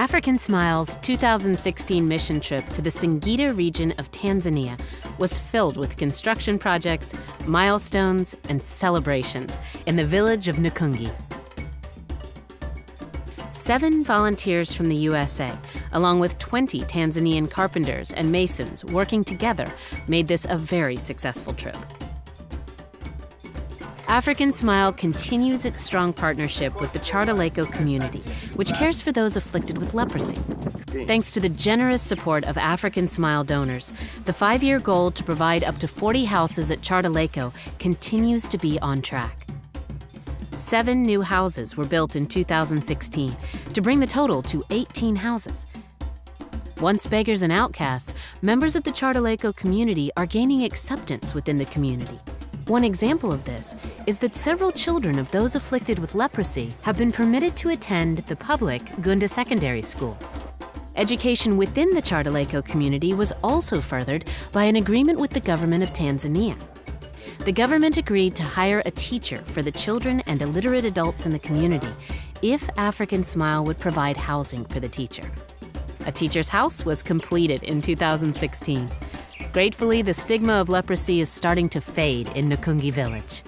AfricanSMILE's 2016 mission trip to the Singida region of Tanzania was filled with construction projects, milestones, and celebrations in the village of Nkungi. 7 volunteers from the USA, along with 20 Tanzanian carpenters and masons working together, made this a very successful trip. AfricanSMILE continues its strong partnership with the Chardaleko community, which cares for those afflicted with leprosy. Thanks to the generous support of AfricanSMILE donors, the 5-year goal to provide up to 40 houses at Chardaleko continues to be on track. 7 new houses were built in 2016 to bring the total to 18 houses. Once beggars and outcasts, members of the Chardaleko community are gaining acceptance within the community. One example of this is that several children of those afflicted with leprosy have been permitted to attend the public Gunda Secondary School. Education within the Chardaleko community was also furthered by an agreement with the government of Tanzania. The government agreed to hire a teacher for the children and illiterate adults in the community if AfricanSMILE would provide housing for the teacher. A teacher's house was completed in 2016. Gratefully, the stigma of leprosy is starting to fade in Nkungi village.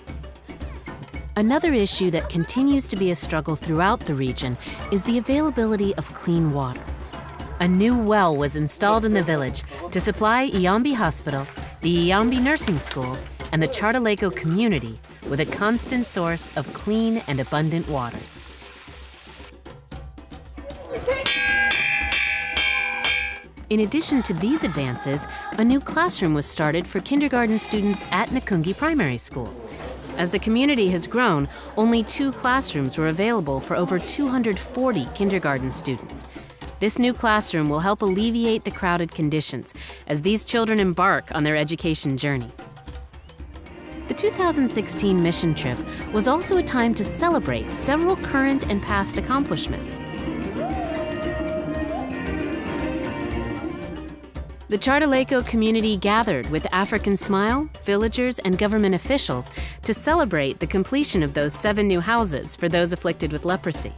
Another issue that continues to be a struggle throughout the region is the availability of clean water. A new well was installed in the village to supply Iyambi Hospital, the Iyambi Nursing School, and the Chardaleko community with a constant source of clean and abundant water. In addition to these advances, a new classroom was started for kindergarten students at Nkungi Primary School. As the community has grown, only 2 classrooms were available for over 240 kindergarten students. This new classroom will help alleviate the crowded conditions as these children embark on their education journey. The 2016 mission trip was also a time to celebrate several current and past accomplishments. The Chardaleko community gathered with AfricanSMILE, villagers, and government officials to celebrate the completion of those 7 new houses for those afflicted with leprosy.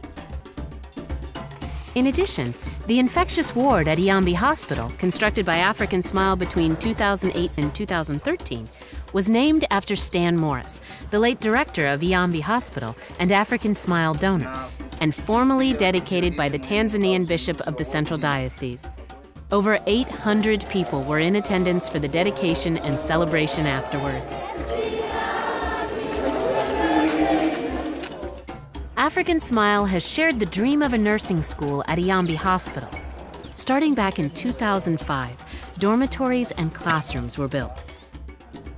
In addition, the infectious ward at Iyambi Hospital, constructed by AfricanSMILE between 2008 and 2013, was named after Stan Morris, the late director of Iyambi Hospital and AfricanSMILE donor, and formally dedicated by the Tanzanian Bishop of the Central Diocese. Over 800 people were in attendance for the dedication and celebration afterwards. AfricanSMILE has shared the dream of a nursing school at Iyambi Hospital. Starting back in 2005, dormitories and classrooms were built.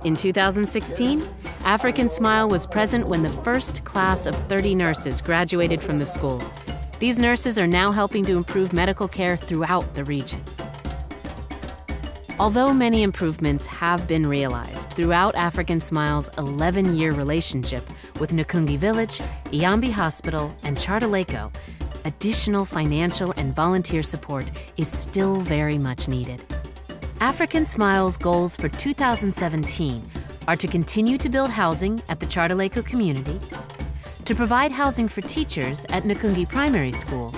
In 2016, AfricanSMILE was present when the first class of 30 nurses graduated from the school. These nurses are now helping to improve medical care throughout the region. Although many improvements have been realized throughout AfricanSMILE's 11-year relationship with Nkungi Village, Iyambi Hospital, and Chardaleko, additional financial and volunteer support is still very much needed. AfricanSMILE's goals for 2017 are to continue to build housing at the Chardaleko community, to provide housing for teachers at Nkungi Primary School,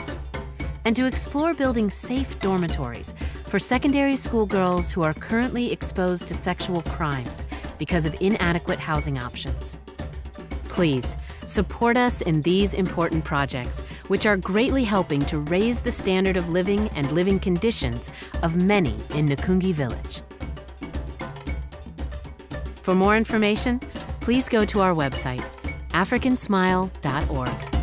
and to explore building safe dormitories for secondary school girls who are currently exposed to sexual crimes because of inadequate housing options. Please, support us in these important projects, which are greatly helping to raise the standard of living and living conditions of many in Nkungi Village. For more information, please go to our website, AfricanSMILE.org.